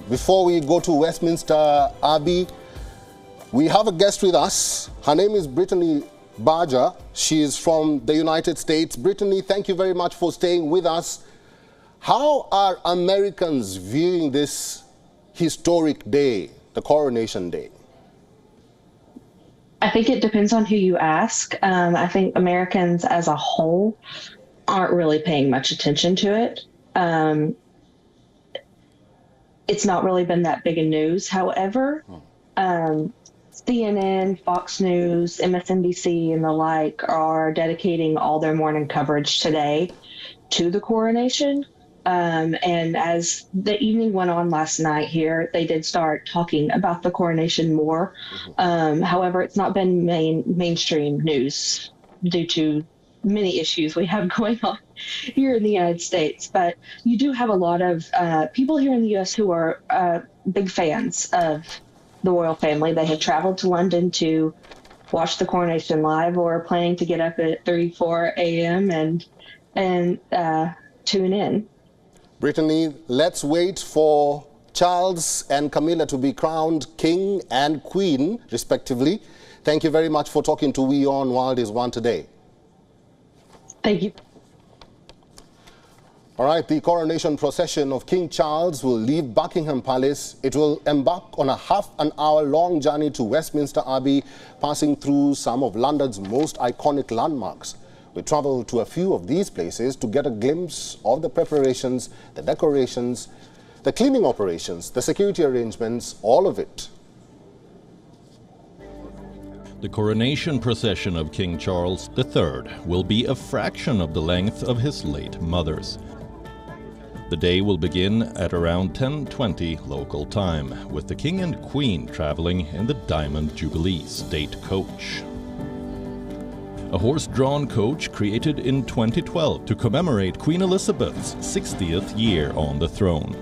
before we go to Westminster Abbey, we have a guest with us. Her name is Brittany Barger. She is from the United States. Brittany, thank you very much for staying with us. How are Americans viewing this historic day, the Coronation Day? I think it depends on who you ask. I think Americans as a whole aren't really paying much attention to it. It's not really been that big a news. However, CNN, Fox News, MSNBC, and the like are dedicating all their morning coverage today to the coronation. And as the evening went on last night here, they did start talking about the coronation more. However, it's not been mainstream news due to many issues we have going on here in the United States. But you do have a lot of people here in the U.S. who are big fans of the royal family. They have traveled to London to watch the coronation live, or are planning to get up at 3-4 a.m. and tune in. Brittany, let's wait for Charles and Camilla to be crowned king and queen, respectively. Thank you very much for talking to WION World is One today. Thank you. All right, the coronation procession of King Charles will leave Buckingham Palace. It will embark on a half-an-hour-long journey to Westminster Abbey, passing through some of London's most iconic landmarks. We traveled to a few of these places to get a glimpse of the preparations, the decorations, the cleaning operations, the security arrangements, all of it. The coronation procession of King Charles III will be a fraction of the length of his late mother's. The day will begin at around 10:20 local time, with the King and Queen traveling in the Diamond Jubilee state coach. A horse-drawn coach created in 2012 to commemorate Queen Elizabeth's 60th year on the throne.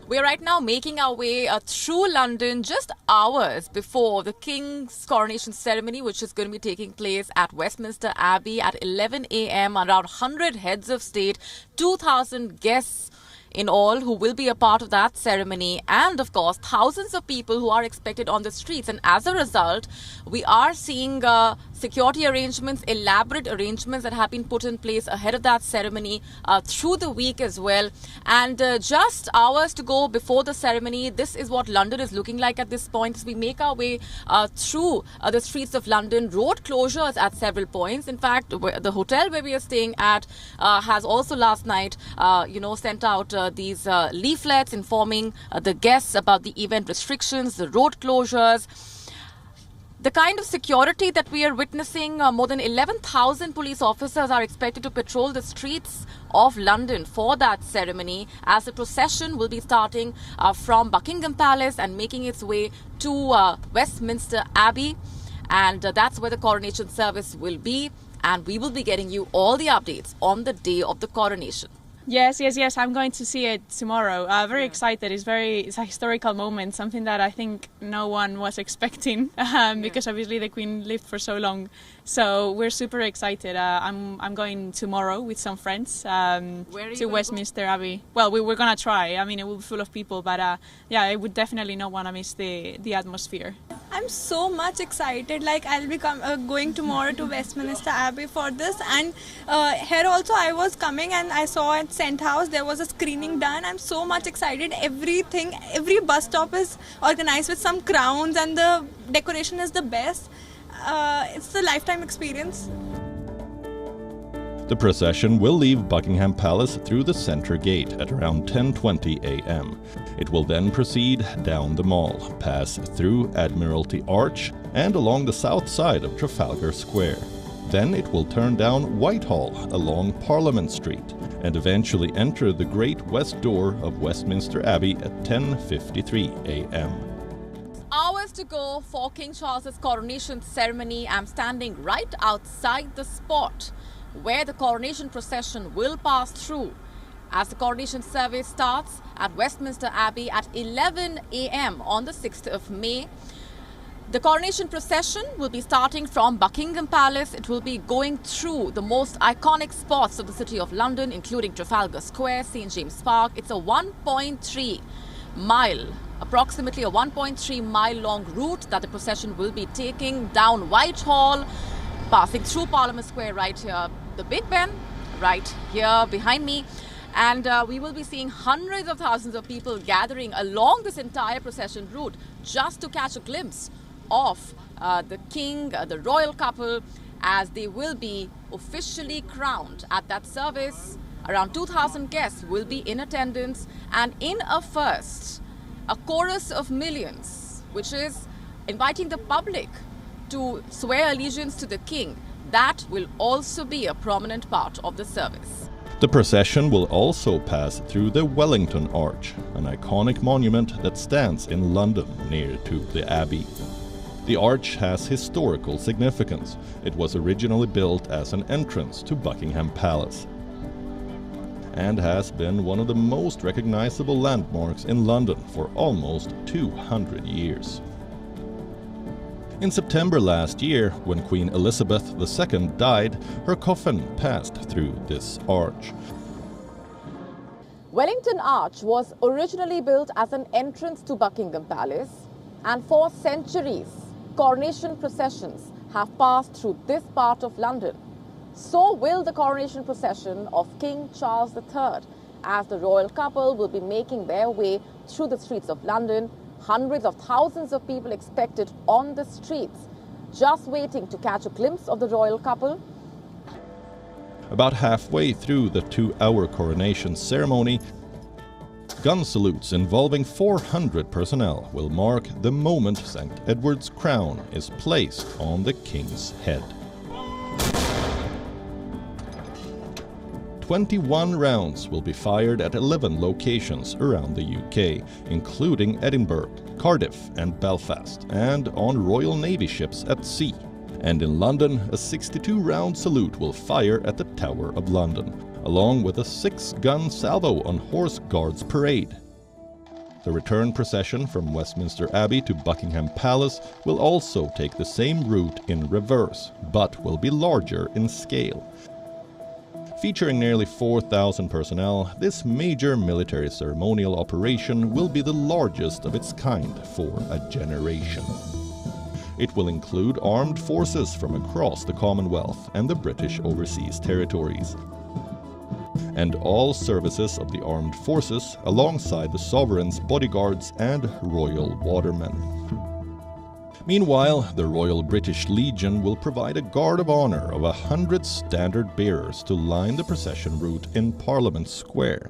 We are right now making our way through London just hours before the King's coronation ceremony, which is going to be taking place at Westminster Abbey at 11 a.m. Around 100 heads of state, 2,000 guests in all who will be a part of that ceremony, and of course thousands of people who are expected on the streets. And as a result, we are seeing security arrangements, elaborate arrangements that have been put in place ahead of that ceremony through the week as well. And just hours to go before the ceremony, this is what London is looking like at this point as we make our way through the streets of London. Road closures at several points. In fact, the hotel where we are staying at has also last night sent out these leaflets informing the guests about the event restrictions, the road closures. The kind of security that we are witnessing, more than 11,000 police officers are expected to patrol the streets of London for that ceremony, as the procession will be starting from Buckingham Palace and making its way to Westminster Abbey. And that's where the coronation service will be. And we will be getting you all the updates on the day of the coronation. Yes. I'm going to see it tomorrow. Very excited. It's a historical moment, something that I think no one was expecting because obviously the Queen lived for so long. So we're super excited. I'm going tomorrow with some friends to Westminster Abbey. Well, we're going to try. I mean, it will be full of people, but I would definitely not want to miss the atmosphere. I'm so much excited. Like, I'll be going tomorrow to Westminster Abbey for this. And here also I was coming and I saw at St. House there was a screening done. I'm so much excited. Every bus stop is organized with some crowns and the decoration is the best. It's a lifetime experience. The procession will leave Buckingham Palace through the Centre Gate at around 10:20 a.m. It will then proceed down the Mall, pass through Admiralty Arch and along the south side of Trafalgar Square. Then it will turn down Whitehall along Parliament Street and eventually enter the Great West Door of Westminster Abbey at 10:53 a.m. Hours to go for King Charles's coronation ceremony. I'm standing right outside the spot where the coronation procession will pass through as the coronation service starts at Westminster Abbey at 11 a.m. on the 6th of May. The coronation procession will be starting from Buckingham Palace. It will be going through the most iconic spots of the City of London, including Trafalgar Square, St. James Park. It's a 1.3 mile, approximately a 1.3 mile long route that the procession will be taking down Whitehall, passing through Parliament Square right here, the Big Ben right here behind me. And we will be seeing hundreds of thousands of people gathering along this entire procession route just to catch a glimpse of the king, the royal couple, as they will be officially crowned at that service. Around 2,000 guests will be in attendance, and in a first, a chorus of millions, which is inviting the public to swear allegiance to the king. That will also be a prominent part of the service. The procession will also pass through the Wellington Arch, an iconic monument that stands in London near to the Abbey. The arch has historical significance. It was originally built as an entrance to Buckingham Palace and has been one of the most recognizable landmarks in London for almost 200 years. In September last year, when Queen Elizabeth II died, her coffin passed through this arch. Wellington Arch was originally built as an entrance to Buckingham Palace, and for centuries, coronation processions have passed through this part of London. So will the coronation procession of King Charles III, as the royal couple will be making their way through the streets of London. Hundreds of thousands of people expected on the streets, just waiting to catch a glimpse of the royal couple. About halfway through the 2-hour coronation ceremony, gun salutes involving 400 personnel will mark the moment St. Edward's crown is placed on the king's head. 21 rounds will be fired at 11 locations around the UK, including Edinburgh, Cardiff and Belfast, and on Royal Navy ships at sea. And in London, a 62-round salute will fire at the Tower of London, along with a 6-gun salvo on Horse Guards Parade. The return procession from Westminster Abbey to Buckingham Palace will also take the same route in reverse, but will be larger in scale. Featuring nearly 4,000 personnel, this major military ceremonial operation will be the largest of its kind for a generation. It will include armed forces from across the Commonwealth and the British Overseas Territories, and all services of the armed forces alongside the sovereign's bodyguards and royal watermen. Meanwhile, the Royal British Legion will provide a guard of honor of 100 standard bearers to line the procession route in Parliament Square.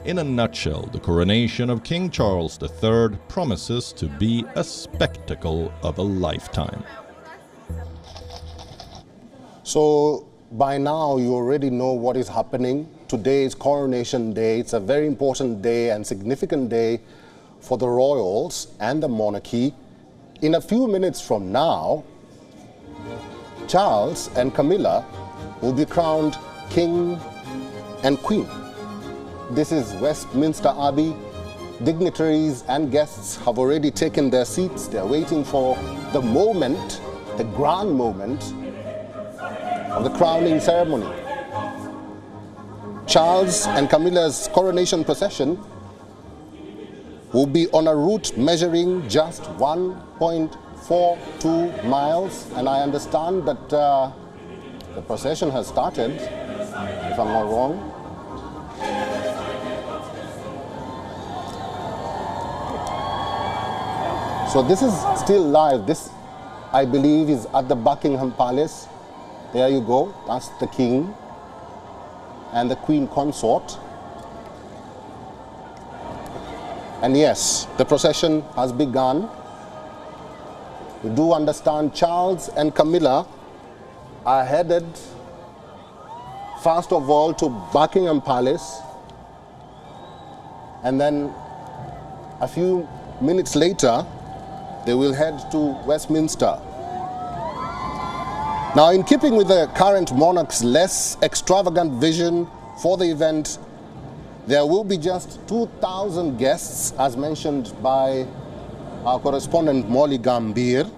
In a nutshell, the coronation of King Charles III promises to be a spectacle of a lifetime. So by now you already know what is happening. Today is Coronation Day. It's a very important day and significant day for the royals and the monarchy. In a few minutes from now, Charles and Camilla will be crowned King and Queen. This is Westminster Abbey. Dignitaries and guests have already taken their seats. They're waiting for the moment, the grand moment of the crowning ceremony. Charles and Camilla's coronation procession will be on a route measuring just 1.42 miles, and I understand that the procession has started, if I'm not wrong. So this is still live. This, I believe, is at the Buckingham Palace. There you go. That's the King and the Queen Consort. And yes, the procession has begun. We do understand Charles and Camilla are headed, first of all, to Buckingham Palace, and then a few minutes later, they will head to Westminster. Now, in keeping with the current monarch's less extravagant vision for the event, there will be just 2,000 guests, as mentioned by our correspondent Molly Gambir.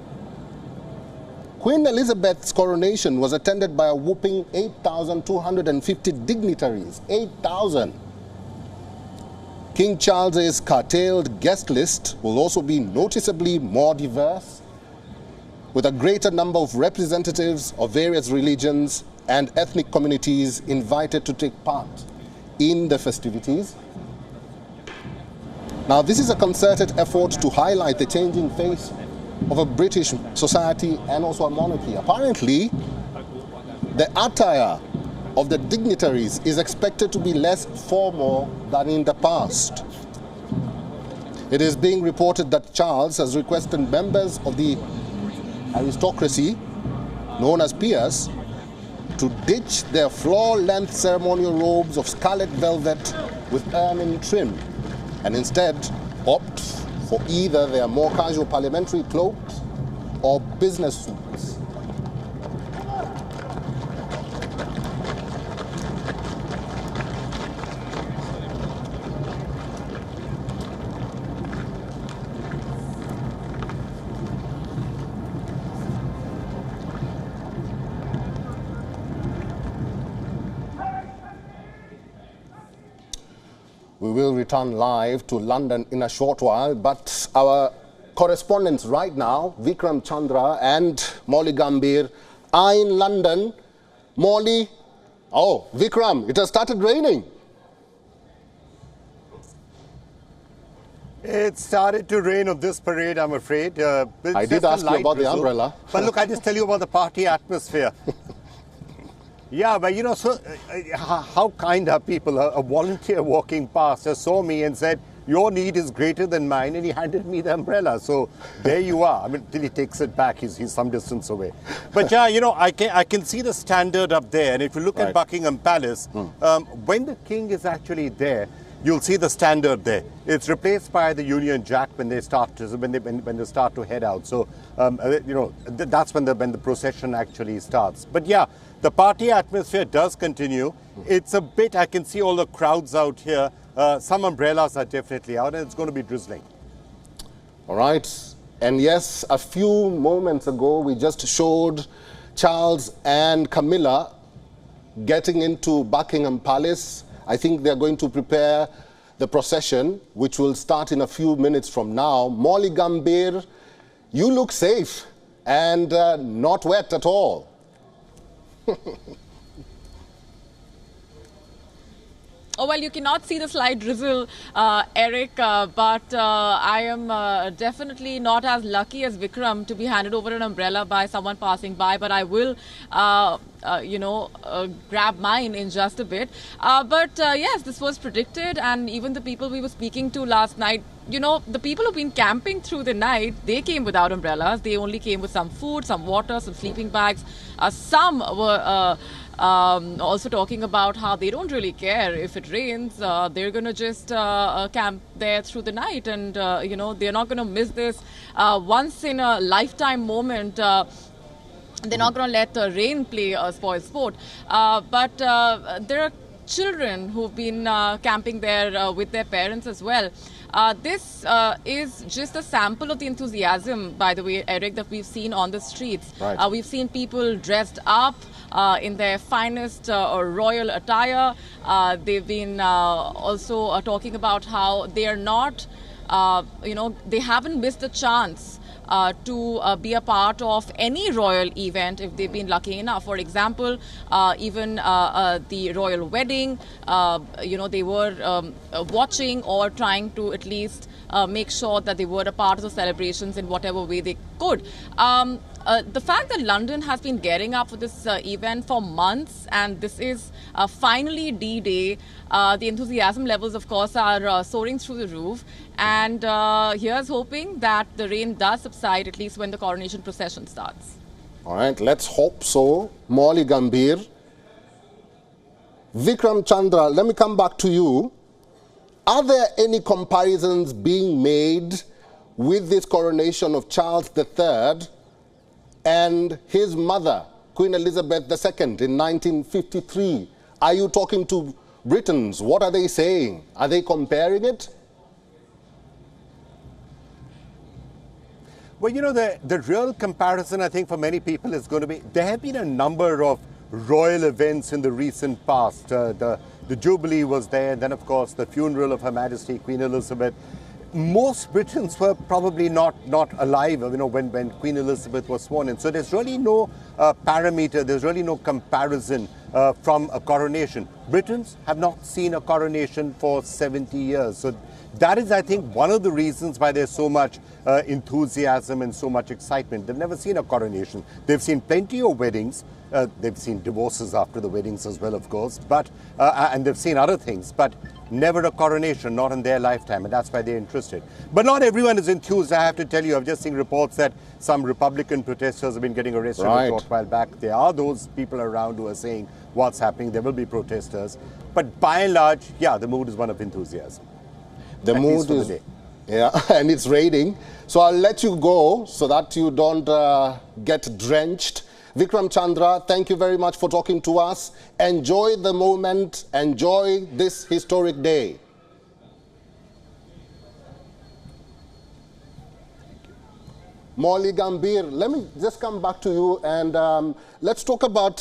Queen Elizabeth's coronation was attended by a whopping 8,250 dignitaries. 8,000. King Charles's curtailed guest list will also be noticeably more diverse, with a greater number of representatives of various religions and ethnic communities invited to take part in the festivities. Now, this is a concerted effort to highlight the changing face of a British society and also a monarchy. Apparently, the attire of the dignitaries is expected to be less formal than in the past. It is being reported that Charles has requested members of the aristocracy, known as peers, to ditch their floor-length ceremonial robes of scarlet velvet with ermine trim and instead opt for either their more casual parliamentary cloaks or business suits. We will return live to London in a short while, but our correspondents right now, Vikram Chandra and Molly Gambhir, are in London. Molly, oh, Vikram, it has started raining. It started to rain on this parade, I'm afraid. I did ask you about the umbrella. But look, I just tell you about the party atmosphere. Yeah, but you know, so how kind are people? A volunteer walking past just saw me and said, your need is greater than mine, and he handed me the umbrella. So there you are. I mean, till he takes it back, he's some distance away. But yeah, you know, I can see the standard up there. And if you look at Buckingham Palace, when the king is actually there, you'll see the standard there. It's replaced by the Union Jack when they start to head out. So you know, that's when the procession actually starts. But yeah, the party atmosphere does continue. It's a bit, I can see all the crowds out here. Some umbrellas are definitely out, and it's going to be drizzling. All right. And yes, a few moments ago, we just showed Charles and Camilla getting into Buckingham Palace. I think they're going to prepare the procession, which will start in a few minutes from now. Molly Gambhir, you look safe and not wet at all. Oh, well, you cannot see the slight drizzle, Eric, but I am definitely not as lucky as Vikram to be handed over an umbrella by someone passing by, but I will, you know, grab mine in just a bit. But yes, this was predicted, and even the people we were speaking to last night, you know, the people who've been camping through the night, they came without umbrellas. They only came with some food, some water, some sleeping bags. Some were also talking about how they don't really care if it rains. They're going to just camp there through the night, and you know, they're not going to miss this once in a lifetime moment. They're not going to let the rain play a spoil sport. But there are children who've been camping there with their parents as well. This is just a sample of the enthusiasm, by the way, Eric, that we've seen on the streets. Right. We've seen people dressed up in their finest royal attire. They've been also talking about how they are not, you know, they haven't missed a chance to be a part of any royal event if they've been lucky enough. For example, even the royal wedding, you know, they were watching or trying to at least make sure that they were a part of the celebrations in whatever way they could. The fact that London has been gearing up for this event for months, and this is finally D-Day, the enthusiasm levels, of course, are soaring through the roof. And here's hoping that the rain does subside, at least when the coronation procession starts. All right, let's hope so. Molly Gambhir. Vikram Chandra, let me come back to you. Are there any comparisons being made with this coronation of Charles III and his mother, Queen Elizabeth II, in 1953? Are you talking to Britons? What are they saying? Are they comparing it? Well, you know, the real comparison, I think, for many people is going to be, there have been a number of royal events in the recent past. The the Jubilee was there, then of course the funeral of Her Majesty Queen Elizabeth. Most Britons were probably not alive, when Queen Elizabeth was sworn in. So there's really no parameter, there's really no comparison from a coronation. Britons have not seen a coronation for 70 years. So that is, I think, one of the reasons why there's so much enthusiasm and so much excitement. They've never seen a coronation. They've seen plenty of weddings. They've seen divorces after the weddings as well, of course, and they've seen other things, but never a coronation, not in their lifetime, and that's why they're interested. But not everyone is enthused, I have to tell you. I've just seen reports that some Republican protesters have been getting arrested a short while back. There are those people around who are saying what's happening. There will be protesters. But by and large, yeah, the mood is one of enthusiasm. The mood is, yeah, and it's raining. So I'll let you go so that you don't get drenched. Vikram Chandra, thank you very much for talking to us. Enjoy the moment. Enjoy this historic day. Molly Gambhir, let me just come back to you and let's talk about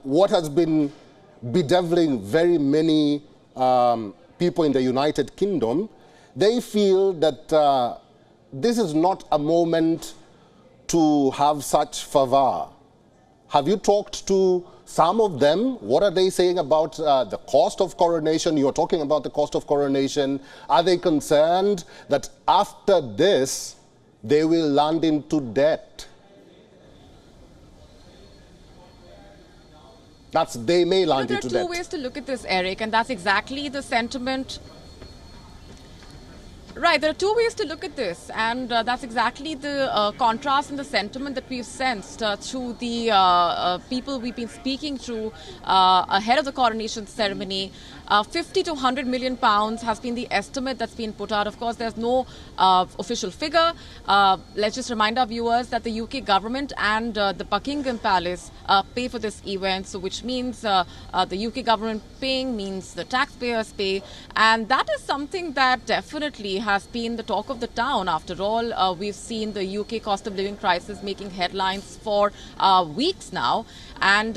what has been bedeviling very many people in the United Kingdom. They feel that this is not a moment to have such fervor. Have you talked to some of them? What are they saying about the cost of coronation? You're talking about the cost of coronation. Are they concerned that after this, they will land into debt? They may land into debt. There are two ways to look at this, Eric, and that's exactly the sentiment. Right, there are two ways to look at this, and that's exactly the contrast in the sentiment that we've sensed through the people we've been speaking to ahead of the coronation ceremony. 50 to 100 million pounds has been the estimate that's been put out. Of course, there's no official figure. Let's just remind our viewers that the UK government and the Buckingham Palace pay for this event, so which means the UK government paying means the taxpayers pay, and that is something that definitely has been the talk of the town. After all, we've seen the UK cost of living crisis making headlines for weeks now. And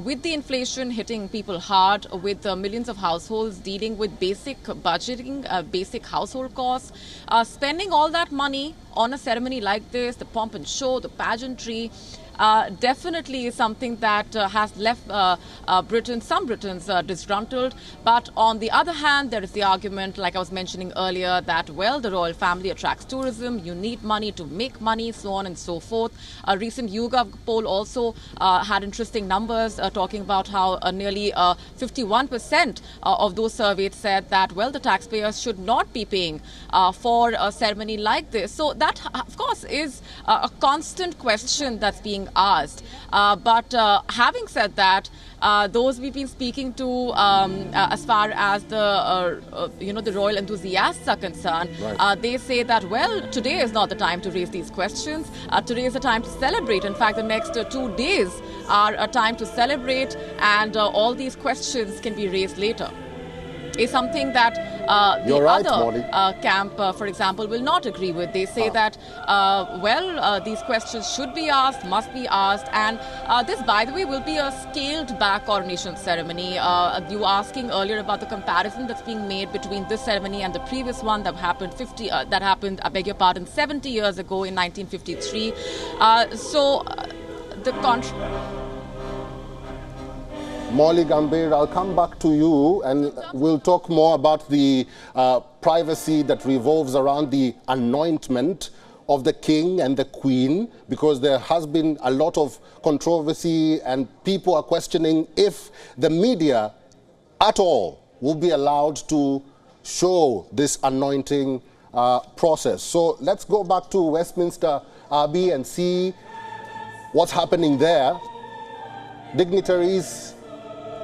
with the inflation hitting people hard, with millions of households dealing with basic budgeting, basic household costs, spending all that money on a ceremony like this, the pomp and show, the pageantry, definitely is something that has left some Britons disgruntled. But on the other hand, there is the argument, like I was mentioning earlier, that, well, the royal family attracts tourism, you need money to make money, so on and so forth. A recent YouGov poll also had interesting numbers talking about how nearly 51% of those surveyed said that, well, the taxpayers should not be paying for a ceremony like this. So that, of course, is a constant question that's being asked. But having said that, those we've been speaking to, as far as the royal enthusiasts are concerned, they say that, well, today is not the time to raise these questions. Today is the time to celebrate. In fact, the next 2 days are a time to celebrate, and all these questions can be raised later. Is something that the other camp, for example, will not agree with. They say that, these questions should be asked, must be asked, and this, by the way, will be a scaled-back coronation ceremony. You were asking earlier about the comparison that's being made between this ceremony and the previous one that happened 70 years ago in 1953. Molly Gambhir, I'll come back to you and we'll talk more about the privacy that revolves around the anointment of the king and the queen, because there has been a lot of controversy and people are questioning if the media at all will be allowed to show this anointing process. So let's go back to Westminster Abbey and see what's happening there. Dignitaries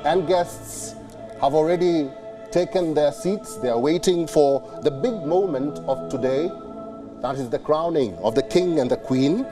and guests have already taken their seats. They are waiting for the big moment of today. That is the crowning of the king and the queen.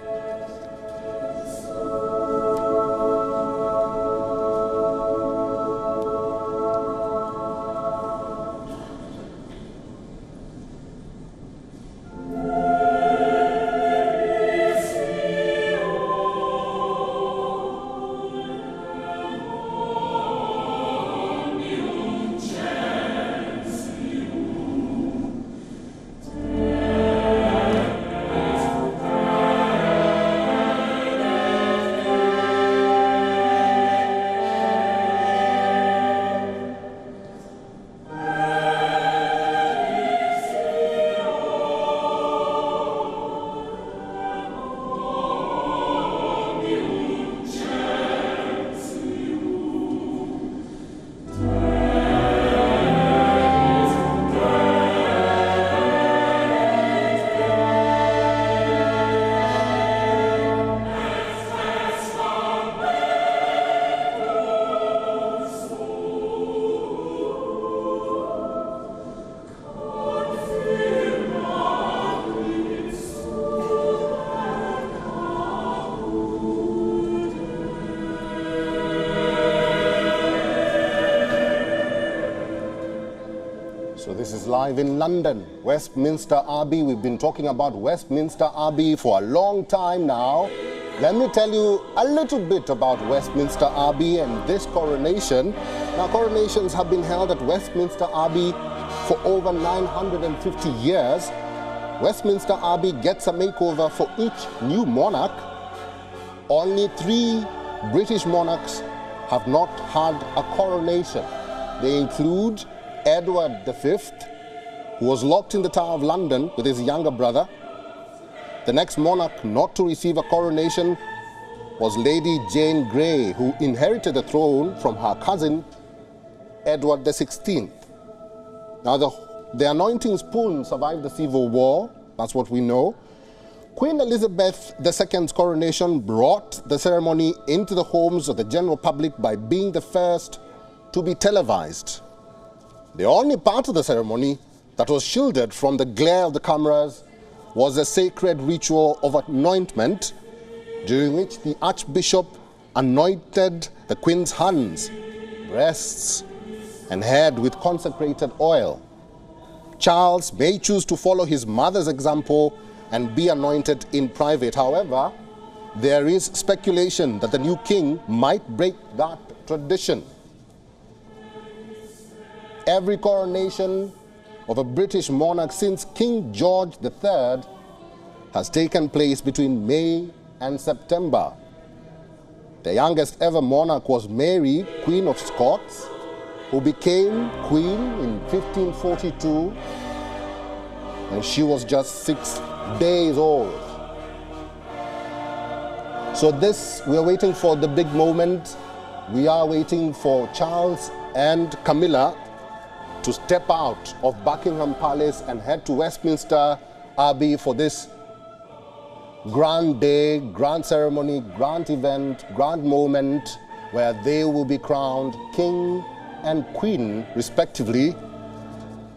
live in London, Westminster Abbey. We've been talking about Westminster Abbey for a long time now. Let me tell you a little bit about Westminster Abbey and this coronation. Now, coronations have been held at Westminster Abbey for over 950 years. Westminster Abbey gets a makeover for each new monarch. Only 3 British monarchs have not had a coronation. They include Edward V, who was locked in the Tower of London with his younger brother. The next monarch not to receive a coronation was Lady Jane Grey, who inherited the throne from her cousin, Edward XVI. Now, the anointing spoon survived the Civil War, that's what we know. Queen Elizabeth II's coronation brought the ceremony into the homes of the general public by being the first to be televised. The only part of the ceremony that was shielded from the glare of the cameras was a sacred ritual of anointment, during which the Archbishop anointed the Queen's hands, breasts, and head with consecrated oil. Charles may choose to follow his mother's example and be anointed in private. However, there is speculation that the new king might break that tradition. Every coronation of a British monarch since King George III has taken place between May and September. The youngest ever monarch was Mary, Queen of Scots, who became queen in 1542, and she was just 6 days old. So we're waiting for the big moment. We are waiting for Charles and Camilla to step out of Buckingham Palace and head to Westminster Abbey for this grand day, grand ceremony, grand event, grand moment, where they will be crowned king and queen, respectively,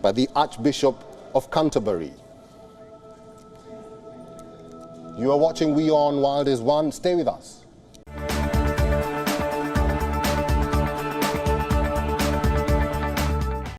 by the Archbishop of Canterbury. You are watching WION World is One. Stay with us.